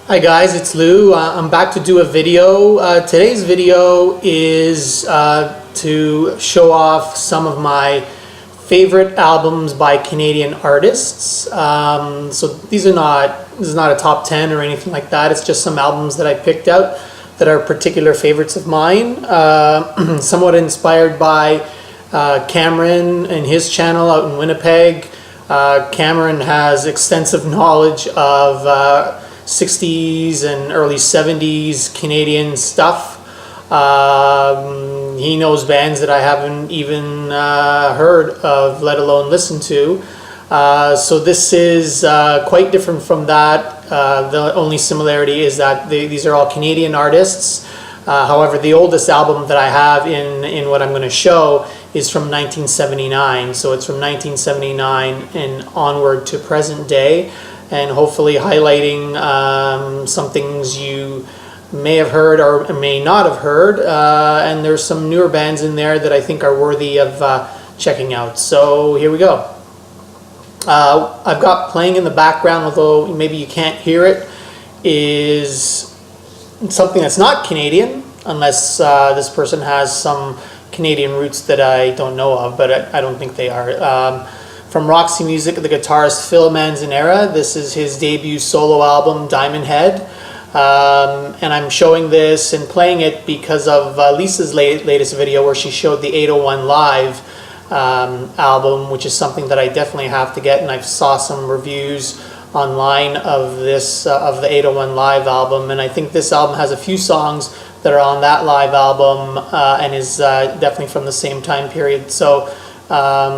Hi guys, it's Lou. I'm back to do a video. Today's video is to show off some of my favorite albums by Canadian artists. So this is not a top 10 or anything like that. It's just some albums that I picked out that are particular favorites of mine. Somewhat inspired by Cameron and his channel out in Winnipeg. Cameron has extensive knowledge of 60s and early 70s Canadian stuff. He knows bands that I haven't even heard of, let alone listened to. So this is quite different from that. The only similarity is that these are all Canadian artists. However, the oldest album that I have in what I'm going to show is from 1979. So it's from 1979 and onward to present day, and hopefully highlighting some things you may have heard or may not have heard. And there's some newer bands in there that I think are worthy of checking out. So here we go. I've got playing in the background, although maybe you can't hear it, is something that's not Canadian, unless this person has some Canadian roots that I don't know of, but I don't think they are. From Roxy Music, the guitarist Phil Manzanera. This is his debut solo album, Diamondhead. And I'm showing this and playing it because of Lisa's latest video where she showed the 801 Live album, which is something that I definitely have to get, and I saw some reviews online of this of the 801 Live album, and I think this album has a few songs that are on that live album and is definitely from the same time period. So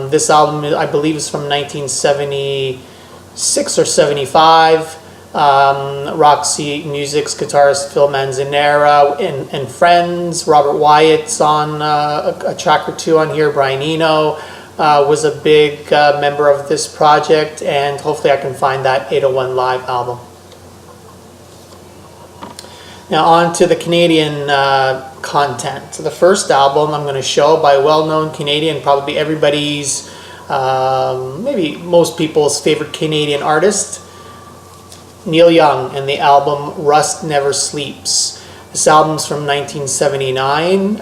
this album, I believe, is from 1976 or 75. Roxy Music's guitarist Phil Manzanera and friends. Robert Wyatt's on a track or two on here. Brian Eno was a big member of this project, and hopefully I can find that 801 Live album. Now on to the Canadian content. So the first album I'm going to show by a well-known Canadian, probably everybody's, maybe most people's favorite Canadian artist, Neil Young, and the album Rust Never Sleeps. This album's from 1979.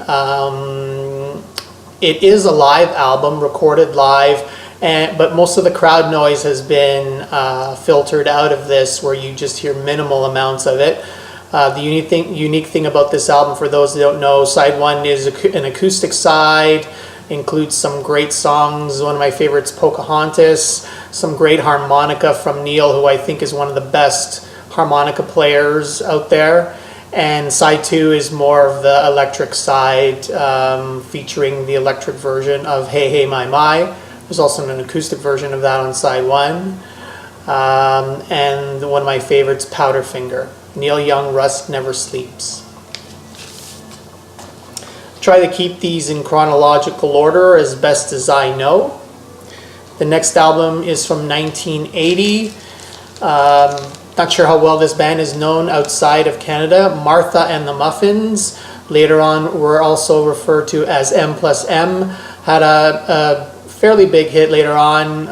It is a live album, recorded live, but most of the crowd noise has been filtered out of this, where you just hear minimal amounts of it. The unique thing about this album, for those that don't know, side one is an acoustic side, includes some great songs. One of my favorites, Pocahontas, some great harmonica from Neil, who I think is one of the best harmonica players out there. And side two is more of the electric side, featuring the electric version of Hey Hey My My. There's also an acoustic version of that on side one. And one of my favorites, Powderfinger. Neil Young, Rust Never Sleeps. Try to keep these in chronological order as best as I know. The next album is from 1980. Not sure how well this band is known outside of Canada. Martha and the Muffins, later on were also referred to as M+M, had a fairly big hit later on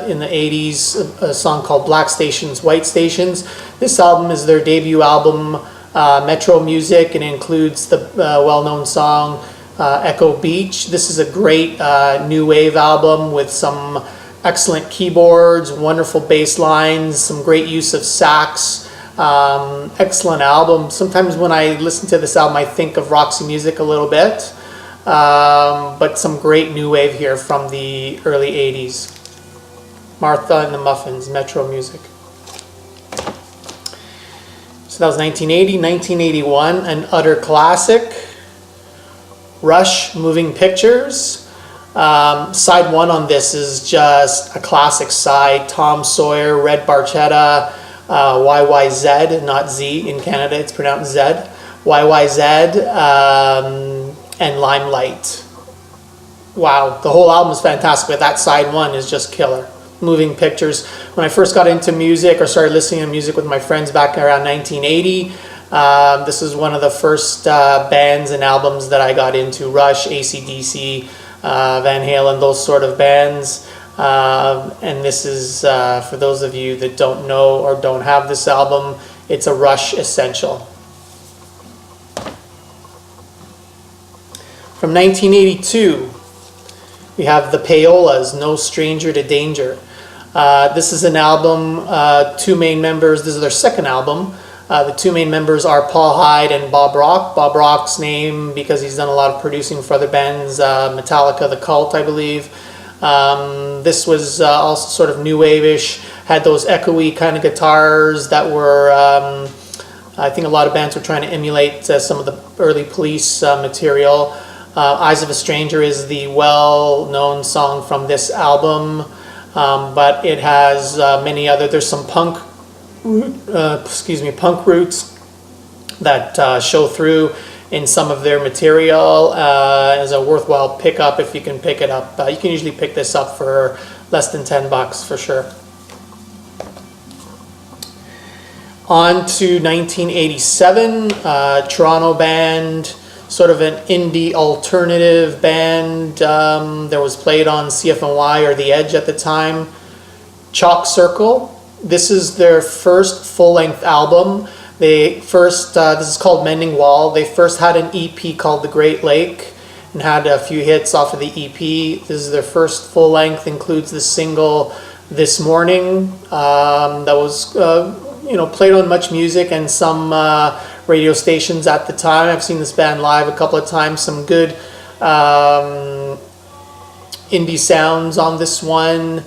in the 80s, a song called Black Stations, White Stations. This album is their debut album, Metro Music, and includes the well-known song Echo Beach. This is a great new wave album with some excellent keyboards, wonderful bass lines, some great use of sax. Excellent album. Sometimes when I listen to this album I think of Roxy Music a little bit, but some great new wave here from the early 80s. Martha and the Muffins, Metro Music. So that was 1980. 1981, an utter classic, Rush, Moving Pictures. Side one on this is just a classic side. Tom Sawyer, Red Barchetta, YYZ, not Z in Canada, it's pronounced Z. YYZ, and Limelight. Wow, the whole album is fantastic, but that side one is just killer. Moving Pictures. When I first got into music or started listening to music with my friends back around 1980, this is one of the first bands and albums that I got into. Rush, AC/DC, Van Halen, those sort of bands. And this is, for those of you that don't know or don't have this album, it's a Rush essential. From 1982, we have the Payolas, No Stranger to Danger. This is an album, two main members, this is their second album. The two main members are Paul Hyde and Bob Rock. Bob Rock's name because he's done a lot of producing for other bands, Metallica, The Cult, I believe. This was also sort of new wave-ish, had those echoey kind of guitars that were, I think a lot of bands were trying to emulate some of the early Police material. Eyes of a Stranger is the well-known song from this album, but it has many other, there's some punk roots that show through in some of their material as a worthwhile pickup if you can pick it up. You can usually pick this up for less than $10 for sure. On to 1987, Toronto band, sort of an indie alternative band that was played on CFNY or The Edge at the time, Chalk Circle. This is their first full-length album. This is called Mending Wall. They first had an EP called The Great Lake and had a few hits off of the EP. This is their first full-length, includes the single This Morning that was played on Much Music and some radio stations at the time. I've seen this band live a couple of times. Some good indie sounds on this one.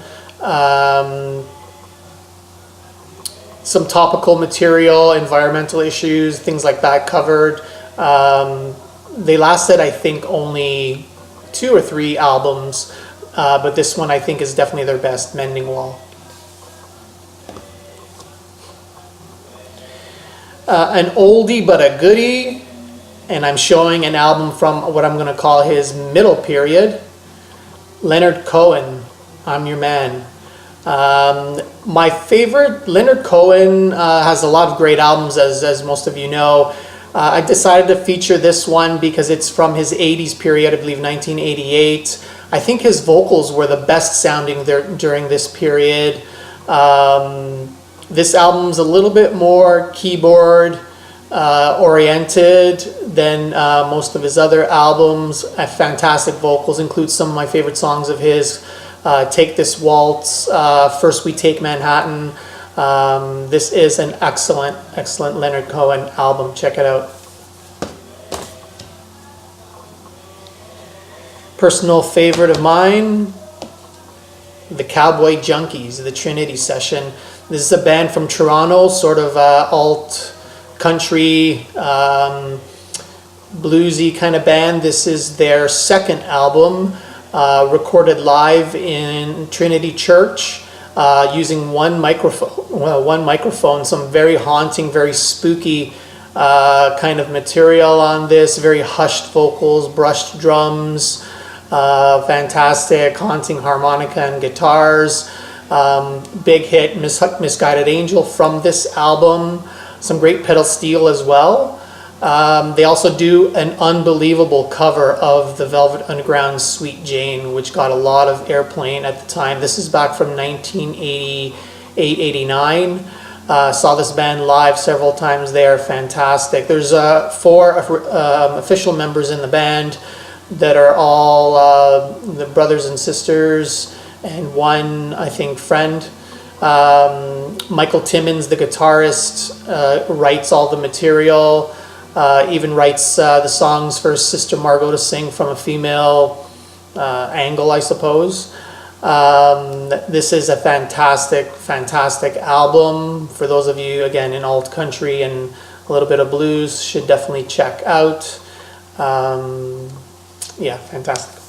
Some topical material, environmental issues, things like that covered. They lasted, I think, only 2 or 3 albums, but this one I think is definitely their best, Mending Wall. An oldie but a goodie, and I'm showing an album from what I'm going to call his middle period, Leonard Cohen, I'm Your Man. My favorite, Leonard Cohen has a lot of great albums, as most of you know. I decided to feature this one because it's from his 80s period, I believe 1988. I think his vocals were the best sounding during this period. This album's a little bit more keyboard oriented than most of his other albums. Fantastic vocals, includes some of my favorite songs of his. Take This Waltz, First We Take Manhattan. This is an excellent Leonard Cohen album. Check it out. Personal favorite of mine, the Cowboy Junkies, the Trinity Session. This is a band from Toronto, sort of alt country, bluesy kind of band. This is their second album. Recorded live in Trinity Church using one microphone, some very haunting, very spooky kind of material on this, very hushed vocals, brushed drums, fantastic haunting harmonica and guitars. Big hit, Misguided Angel from this album, some great pedal steel as well. They also do an unbelievable cover of the Velvet Underground's Sweet Jane, which got a lot of airplay at the time. This is back from 1988-89. Saw this band live several times. They are fantastic. There's 4 official members in the band that are all the brothers and sisters, and one, I think, friend. Michael Timmons, the guitarist, writes all the material. Even writes the songs for Sister Margot to sing from a female angle, I suppose. This is a fantastic album. For those of you, again, in alt country and a little bit of blues, should definitely check out. Yeah, fantastic.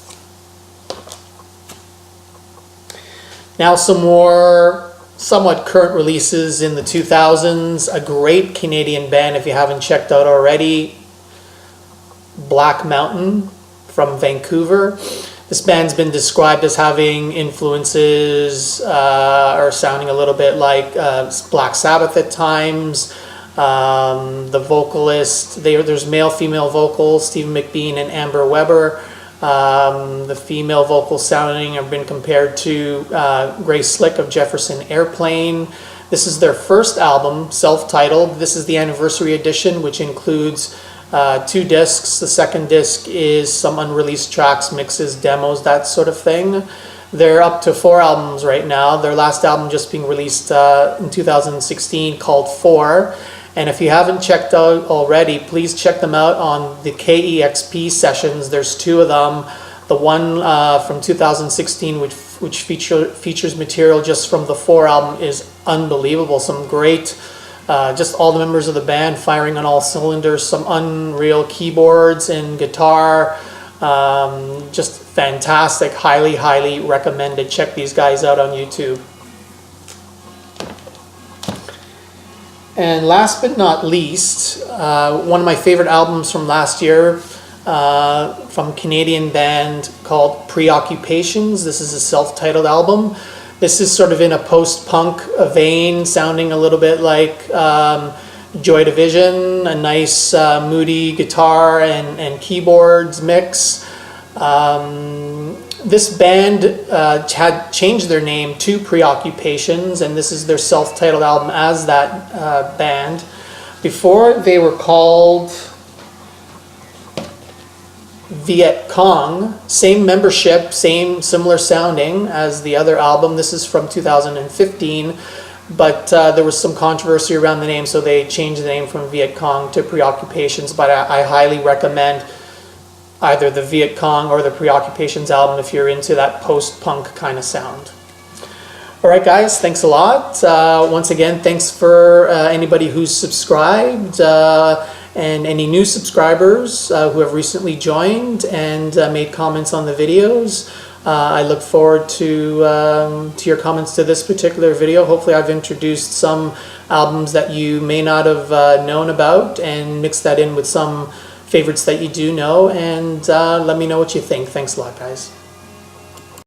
Now some more somewhat current releases in the 2000s. A great Canadian band, if you haven't checked out already, Black Mountain from Vancouver. This band's been described as having influences or sounding a little bit like Black Sabbath at times. The vocalist, there's male-female vocals, Stephen McBean and Amber Weber. The female vocals sounding have been compared to Grace Slick of Jefferson Airplane. This is their first album, self-titled. This is the anniversary edition, which includes 2 discs. The second disc is some unreleased tracks, mixes, demos, that sort of thing. They're up to 4 albums right now. Their last album just being released in 2016 called 4. And if you haven't checked out already, please check them out on the KEXP sessions. There's 2 of them. The one from 2016, which features material just from the 4 album, is unbelievable. Some great, just all the members of the band firing on all cylinders, some unreal keyboards and guitar. Just fantastic. Highly, highly recommended. Check these guys out on YouTube. And last but not least, one of my favorite albums from last year, from a Canadian band called Preoccupations. This is a self-titled album. This is sort of in a post-punk vein, sounding a little bit like Joy Division, a nice moody guitar and keyboards mix. This band had changed their name to Preoccupations, and this is their self-titled album as that band. Before, they were called Viet Cong, same membership, similar sounding as the other album. This is from 2015, but there was some controversy around the name, so they changed the name from Viet Cong to Preoccupations. But I highly recommend either the Viet Cong or the Preoccupations album if you're into that post-punk kind of sound. All right, guys, thanks a lot. Once again, thanks for anybody who's subscribed, and any new subscribers who have recently joined and made comments on the videos. I look forward to your comments to this particular video. Hopefully I've introduced some albums that you may not have known about and mixed that in with some favorites that you do know, and let me know what you think. Thanks a lot, guys.